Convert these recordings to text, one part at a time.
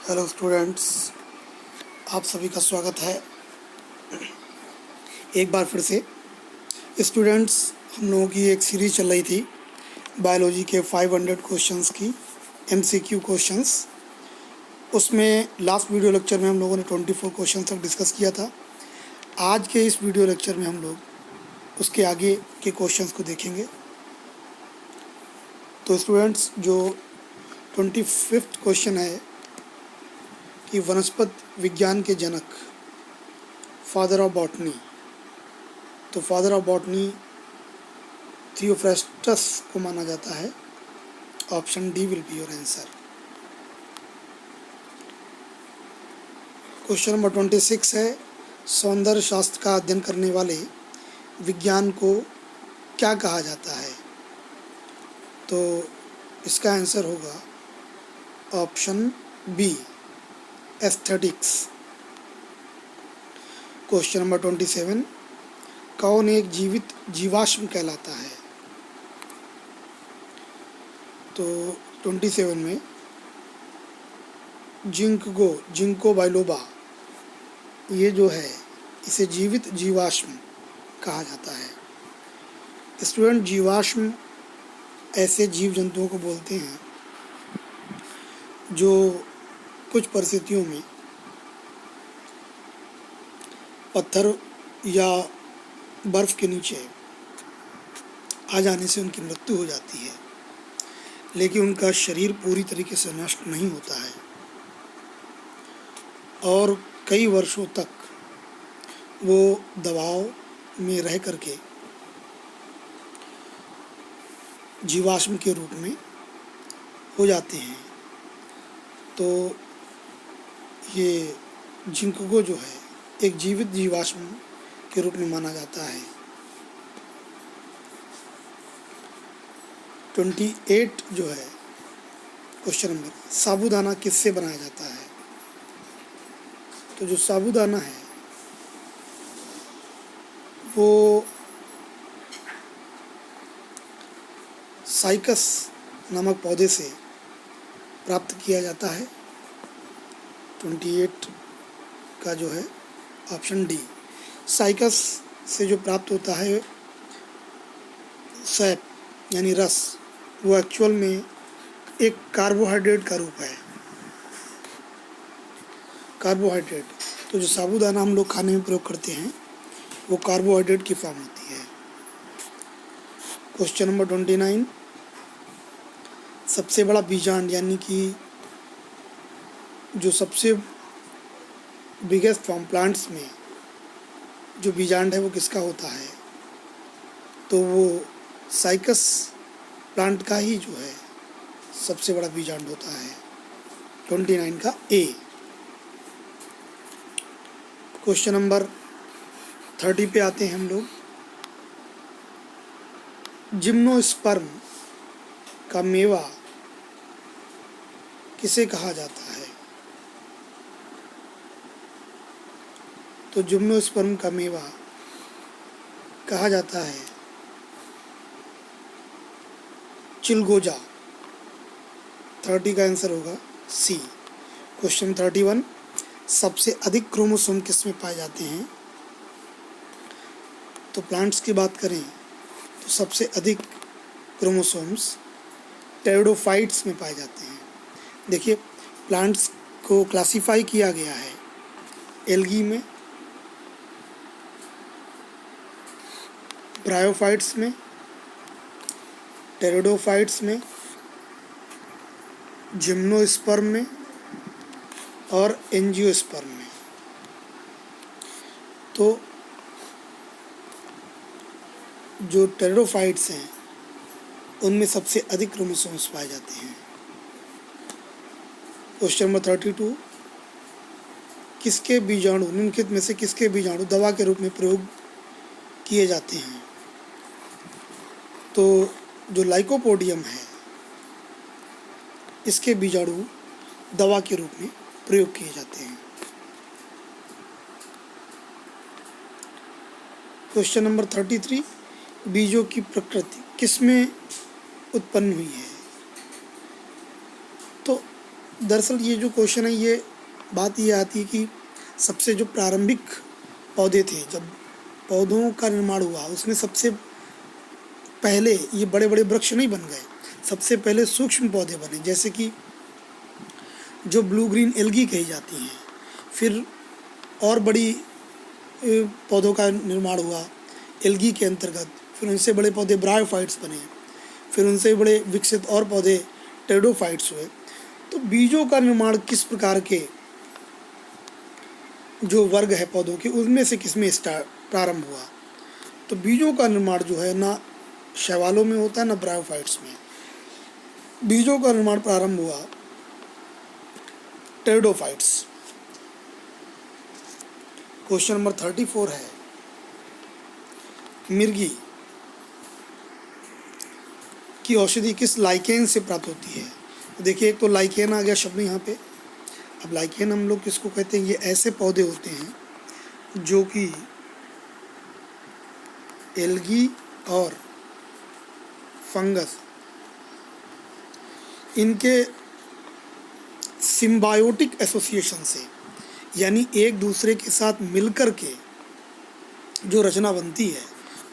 Hello students, आप सभी का स्वागत है एक बार फिर से। स्टूडेंट्स, हम लोगों की एक सीरीज़ चल रही थी बायोलॉजी के 500 क्वेश्चंस की, एमसीक्यू क्वेश्चंस। उसमें लास्ट वीडियो लेक्चर में हम लोगों ने 24 क्वेश्चन तक डिस्कस किया था। आज के इस वीडियो लेक्चर में हम लोग उसके आगे के क्वेश्चंस को देखेंगे। तो स्टूडेंट्स, जो 25वां क्वेश्चन है कि वनस्पति विज्ञान के जनक, फादर ऑफ बॉटनी, तो फादर ऑफ बॉटनी थियोफ्रास्टस को माना जाता है। Option D will be your answer. Question number 26 है, सौंदर्य शास्त्र का अध्ययन करने वाले विज्ञान को क्या कहा जाता है? तो इसका आंसर होगा option B, aesthetics. Question number 27, कौन एक जीवित जीवाश्म कहलाता है? तो 27 में जिंको बाइलोबा, ये जो है इसे जीवित जीवाश्म कहा जाता है। स्टूडेंट, जीवाश्म ऐसे जीव जंतुओं को बोलते हैं जो कुछ परिस्थितियों में पत्थर या बर्फ के नीचे आ जाने से उनकी मृत्यु हो जाती है, लेकिन उनका शरीर पूरी तरीके से नष्ट नहीं होता है और कई वर्षों तक वो दबाव में रह करके जीवाश्म के रूप में हो जाते हैं। तो ये जिंको जो है एक जीवित जीवाश्म के रूप में माना जाता है। 28 जो है क्वेश्चन नंबर, साबूदाना किससे बनाया जाता है? तो जो साबूदाना है वो साइकस नामक पौधे से प्राप्त किया जाता है। 28 का जो है ऑप्शन डी, साइकस से जो प्राप्त होता है सैप यानी रस, वो एक्चुअल में एक कार्बोहाइड्रेट का रूप है। कार्बोहाइड्रेट, तो जो साबूदाना हम लोग खाने में प्रयोग करते हैं वो कार्बोहाइड्रेट की फॉर्म होती है। क्वेश्चन नंबर 29, सबसे बड़ा बीजांड यानी कि जो सबसे बिगेस्ट फॉर्म प्लांट्स में जो बीजांड है वो किसका होता है? तो वो साइकस प्लांट का ही जो है सबसे बड़ा बीजांड होता है। 29 का ए। क्वेश्चन नंबर 30 पे आते हैं हम लोग। जिम्नोस्पर्म का मेवा किसे कहा जाता है? तो जिम्नोस्पर्म का मेवा कहा जाता है चिलगोजा। 30 का आंसर होगा सी। क्वेश्चन 31, सबसे अधिक क्रोमोसोम किस में पाए जाते हैं? तो प्लांट्स की बात करें तो सबसे अधिक क्रोमोसोम्स टेरिडोफाइट्स में पाए जाते हैं। देखिए, प्लांट्स को क्लासिफाई किया गया है एल्गी में, ब्रायोफाइट्स में, टेरिडोफाइट्स में, जिम्नोस्पर्म में और एंजियोस्पर्म में। तो जो टेरिडोफाइट्स हैं उनमें सबसे अधिक क्रोमोसोम्स पाए जाते हैं। क्वेश्चन नंबर 32, किसके बीजाणु, निम्नलिखित में से किसके बीजाणु दवा के रूप में प्रयोग किए जाते हैं? तो जो लाइकोपोडियम है इसके बीजाणु दवा के रूप में प्रयोग किए जाते हैं। क्वेश्चन नंबर 33, बीजों की प्रकृति किसमें उत्पन्न हुई है? तो दरअसल ये जो क्वेश्चन है, ये बात ये आती है कि सबसे जो प्रारंभिक पौधे थे, जब पौधों का निर्माण हुआ, उसमें सबसे पहले ये बड़े बड़े वृक्ष नहीं बन गए, सबसे पहले सूक्ष्म पौधे बने, जैसे कि जो ब्लू ग्रीन एल्गी कही जाती हैं। फिर और बड़ी पौधों का निर्माण हुआ एल्गी के अंतर्गत, फिर उनसे बड़े पौधे ब्रायोफाइट्स बने, फिर उनसे बड़े विकसित और पौधे टेरिडोफाइट्स हुए। तो बीजों का निर्माण किस प्रकार के जो वर्ग है पौधों के, उनमें से किसमें प्रारंभ हुआ? तो बीजों का निर्माण जो है ना शैवालों में होता है ना ब्रायोफाइट्स में। बीजों का निर्माण प्रारंभ हुआ टेरिडोफाइट्स। क्वेश्चन नंबर 34 है, मिर्गी की औषधि किस लाइकेन से प्राप्त होती है? तो देखिए, एक तो लाइकेन आ गया शब्द यहाँ पे। अब लाइकेन हम लोग किसको कहते हैं? ये ऐसे पौधे होते हैं जो कि एल्गी और फंगस, इनके सिम्बायोटिक एसोसिएशन से, यानी एक दूसरे के साथ मिलकर के जो रचना बनती है,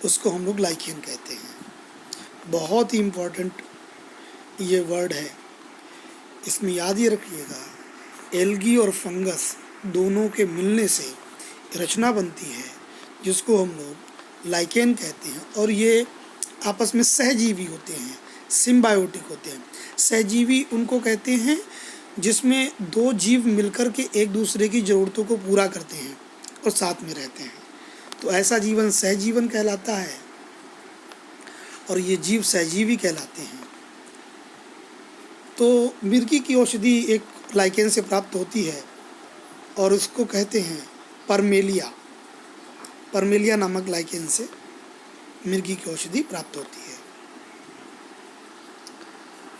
उसको हम लोग लाइकेन कहते हैं। बहुत ही इम्पोर्टेंट ये वर्ड है, इसमें याद ही रखिएगा, एल्गी और फंगस दोनों के मिलने से रचना बनती है, जिसको हम लोग लाइकेन कहते हैं। और ये आपस में सहजीवी होते हैं, सिम्बायोटिक होते हैं। सहजीवी उनको कहते हैं जिसमें दो जीव मिलकर के एक दूसरे की ज़रूरतों को पूरा करते हैं और साथ में रहते हैं, तो ऐसा जीवन सहजीवन कहलाता है, और ये जीव सहजीवी कहलाते हैं। तो मिर्गी की औषधि एक लाइकेन से प्राप्त होती है, और उसको कहते हैं परमेलिया। परमेलिया नामक लाइकेन से मिर्गी की औषधि प्राप्त होती है।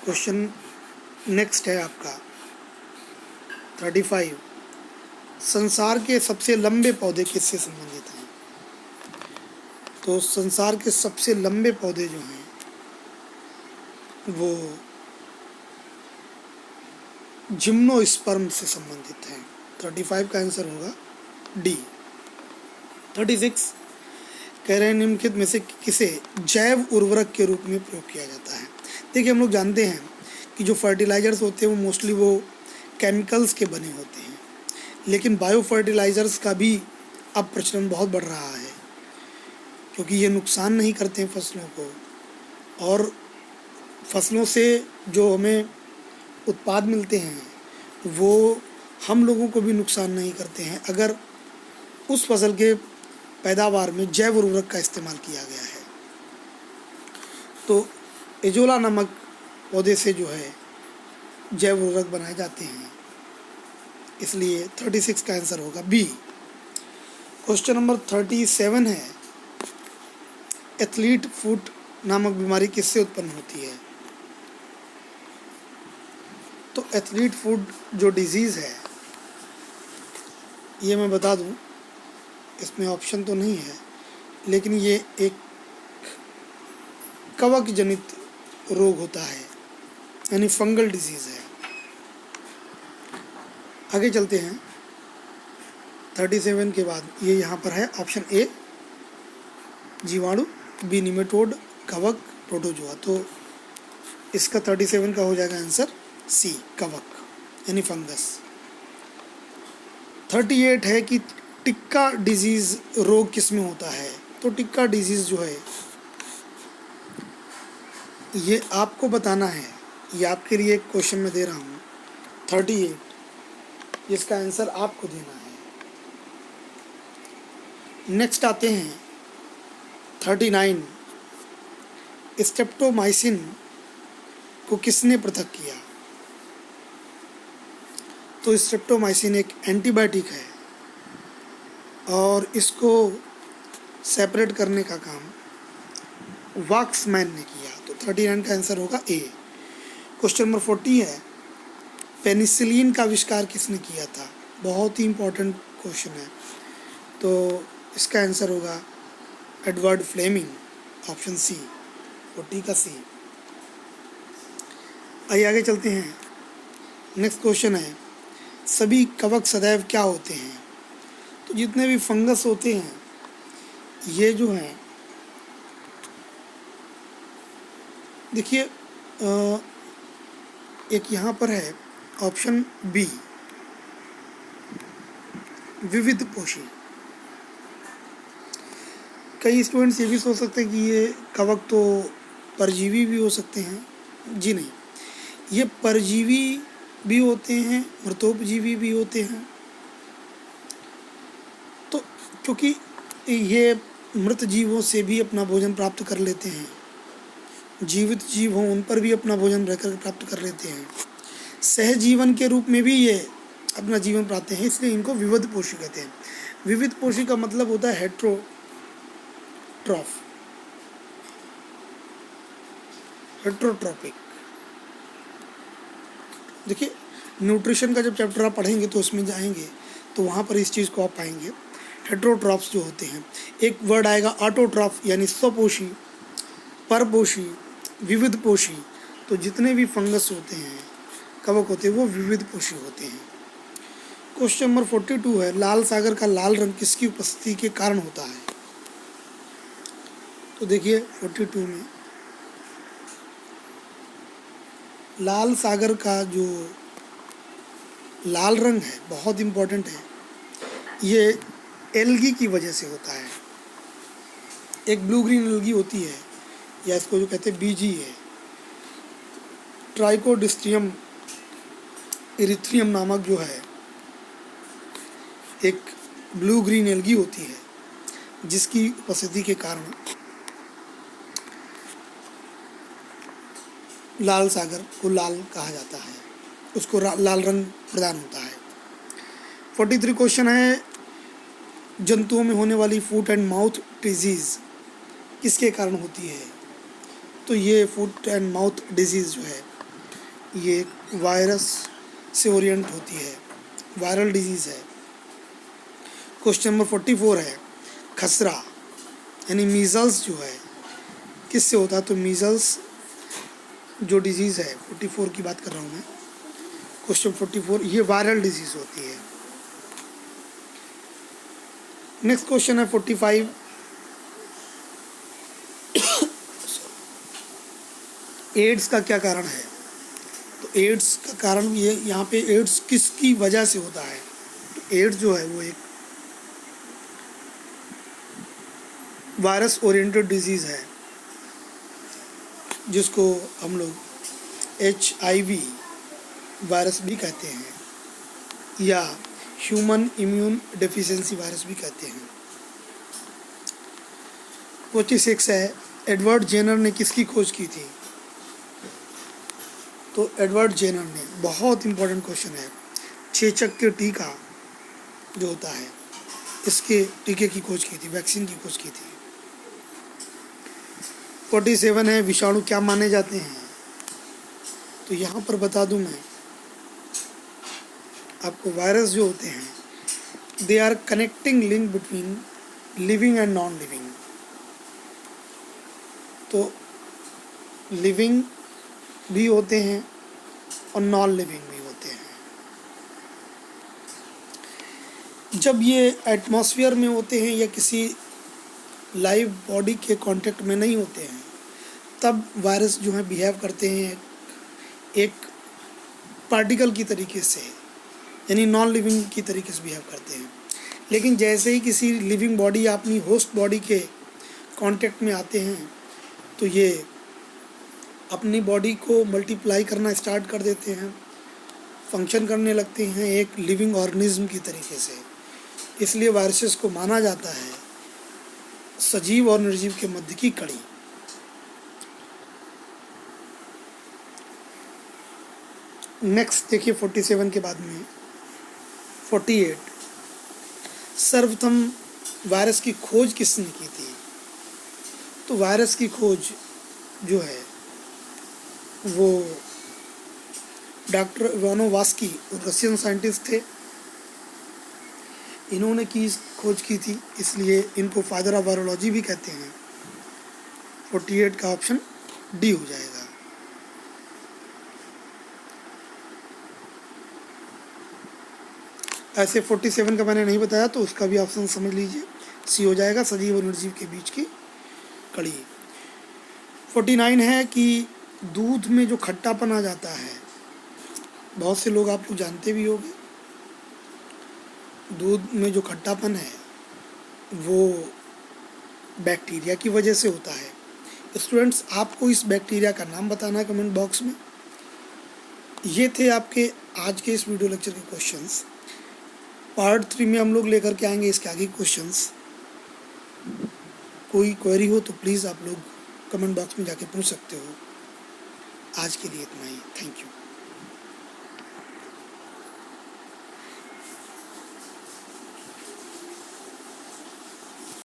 क्वेश्चन नेक्स्ट है आपका 35, संसार के सबसे लंबे पौधे किससे संबंधित हैं? तो संसार के सबसे लंबे पौधे जो हैं वो जिम्नोस्पर्म से संबंधित हैं। 35 का आंसर होगा डी। 36 कह रहे हैं, निम्नलिखित में से किसे जैव उर्वरक के रूप में प्रयोग किया जाता है? देखिए, हम लोग जानते हैं कि जो फर्टिलाइज़र्स होते हैं वो मोस्टली वो केमिकल्स के बने होते हैं, लेकिन बायो फर्टिलाइज़र्स का भी अब प्रचलन बहुत बढ़ रहा है, क्योंकि ये नुकसान नहीं करते हैं फसलों को, और फसलों से जो हमें उत्पाद मिलते हैं वो हम लोगों को भी नुकसान नहीं करते हैं, अगर उस फसल के पैदावार में जैव उर्वरक का इस्तेमाल किया गया है। तो एजोला नामक पौधे से जो है जैव उर्वरक बनाए जाते हैं, इसलिए 36 का आंसर होगा बी। क्वेश्चन नंबर 37 है, एथलीट फुट नामक बीमारी किससे उत्पन्न होती है? तो एथलीट फुट जो डिजीज़ है, ये मैं बता दूं, इसमें ऑप्शन तो नहीं है, लेकिन ये एक कवक जनित रोग होता है, यानी फंगल डिजीज़ है। आगे चलते हैं, 37 के बाद ये यहाँ पर है ऑप्शन ए जीवाणु, बी निमेटोड, कवक, प्रोटोजोआ। तो इसका 37 का हो जाएगा आंसर सी कवक, यानी फंगस। 38 है कि टिक्का डिजीज़ रोग किस में होता है? तो टिक्का डिजीज़ जो है ये आपको बताना है, ये आपके लिए एक क्वेश्चन में दे रहा हूँ 38, जिसका आंसर आपको देना है। नेक्स्ट आते हैं 39, स्ट्रेप्टोमाइसिन को किसने पृथक किया? तो स्ट्रेप्टोमाइसिन एक एंटीबायोटिक है, और इसको सेपरेट करने का काम वाक्समैन ने किया। तो 39 का आंसर होगा ए। क्वेश्चन नंबर 40 है, पेनिसिलिन का आविष्कार किसने किया था? बहुत ही इम्पोर्टेंट क्वेश्चन है, तो इसका आंसर होगा एडवर्ड फ्लेमिंग, ऑप्शन सी, 40 का सी। आइए आगे चलते हैं, नेक्स्ट क्वेश्चन है, सभी कवक सदैव क्या होते हैं? तो जितने भी फंगस होते हैं ये जो हैं, देखिए एक यहाँ पर है ऑप्शन बी, विविध पोषी। कई स्टूडेंट्स ये भी सोच सकते हैं कि ये कवक तो परजीवी भी हो सकते हैं। जी नहीं, ये परजीवी भी होते हैं, मृतोपजीवी भी होते हैं। तो क्योंकि ये मृत जीवों से भी अपना भोजन प्राप्त कर लेते हैं, जीवित जीव हों उन पर भी अपना भोजन रहकर प्राप्त कर लेते हैं, सहजीवन के रूप में भी ये अपना जीवन पाते हैं, इसलिए इनको विविध पोषी कहते हैं। विविध पोषी का मतलब होता है हेट्रोट्रॉपिक। देखिए न्यूट्रिशन का जब चैप्टर आप पढ़ेंगे तो उसमें जाएंगे तो वहाँ पर इस चीज़ को आप पाएंगे। हेट्रोट्रॉफ्स जो होते हैं, एक वर्ड आएगा ऑटोट्रॉफ यानी स्वपोषी, परपोषी, विविध पोषी। तो जितने भी फंगस होते हैं, कवक होते हैं, वो विविध पोषी होते हैं। क्वेश्चन नंबर 42 है, लाल सागर का लाल रंग किसकी उपस्थिति के कारण होता है? तो देखिए 42 में लाल सागर का जो लाल रंग है बहुत इम्पोर्टेंट है, ये एल्गी की वजह से होता है। एक ब्लू ग्रीन एल्गी होती है, या इसको जो कहते हैं बीजी है, ट्राइकोडिस्ट्रियम इरिथ्रियम नामक जो है एक ब्लू ग्रीन एल्गी होती है, जिसकी उपस्थिति के कारण लाल सागर को लाल कहा जाता है, उसको लाल रंग प्रदान होता है। 43 क्वेश्चन है, जंतुओं में होने वाली फुट एंड माउथ डिजीज़ किसके कारण होती है? तो ये फुट एंड माउथ डिजीज़ जो है ये वायरस से ओरिएंट होती है, वायरल डिजीज़ है। क्वेश्चन नंबर 44 है, खसरा यानी मीज़ल्स जो है किससे होता है? तो मीज़ल्स जो डिजीज़ है 44 की बात कर रहा हूँ मैं, क्वेश्चन 44, ये वायरल डिजीज़ होती है। नेक्स्ट क्वेश्चन है 45, एड्स का क्या कारण है? तो एड्स का कारण ये यहाँ पे एड्स किसकी वजह से होता है? तो एड्स जो है वो एक वायरस ओरिएंटेड डिजीज़ है, जिसको हम लोग HIV वायरस भी कहते हैं, या ह्यूमन इम्यून डेफिशिएंसी वायरस भी कहते हैं। 46 है, एडवर्ड जेनर ने किसकी खोज की थी? तो एडवर्ड जेनर ने, बहुत इम्पोर्टेंट क्वेश्चन है, चेचक के टीका जो होता है इसके टीके की खोज की थी, वैक्सीन की खोज की थी। 47 है, विषाणु क्या माने जाते हैं? तो यहाँ पर बता दूं मैं आपको, वायरस जो होते हैं they are connecting link between living and non living. तो लिविंग भी होते हैं और नॉन लिविंग भी होते हैं। जब ये एटमॉस्फेयर में होते हैं या किसी लाइव बॉडी के कांटेक्ट में नहीं होते हैं, तब वायरस जो है बिहेव करते हैं एक पार्टिकल की तरीके से, यानी नॉन लिविंग की तरीके से बिहेव करते हैं। लेकिन जैसे ही किसी लिविंग बॉडी या अपनी होस्ट बॉडी के कांटेक्ट में आते हैं तो ये अपनी बॉडी को मल्टीप्लाई करना स्टार्ट कर देते हैं, फंक्शन करने लगते हैं एक लिविंग ऑर्गेनिज्म की तरीके से। इसलिए वायरसेस को माना जाता है सजीव और निर्जीव के मध्य की कड़ी। नेक्स्ट देखिए 47 के बाद में 48, सर्वप्रथम वायरस की खोज किसने की थी? तो वायरस की खोज जो है वो डॉक्टर इवानोवास्की और रशियन साइंटिस्ट थे, इन्होंने खोज की थी, इसलिए इनको फादर ऑफ वायरोलॉजी भी कहते हैं। 48 का ऑप्शन डी हो जाएगा। ऐसे 47 का मैंने नहीं बताया तो उसका भी ऑप्शन समझ लीजिए, सी हो जाएगा, सजीव और निर्जीव के बीच की कड़ी। 49 है कि दूध में जो खट्टापन आ जाता है, बहुत से लोग आप लोग जानते भी होंगे, दूध में जो खट्टापन है वो बैक्टीरिया की वजह से होता है। स्टूडेंट्स, आपको इस बैक्टीरिया का नाम बताना है कमेंट बॉक्स में। ये थे आपके आज के इस वीडियो लेक्चर के क्वेश्चंस। पार्ट 3 में हम लोग लेकर के आएंगे इसके आगे क्वेश्चंस। कोई क्वेरी हो तो प्लीज़ आप लोग कमेंट बॉक्स में जाके पूछ सकते हो। आज के लिए इतना ही, थैंक यू।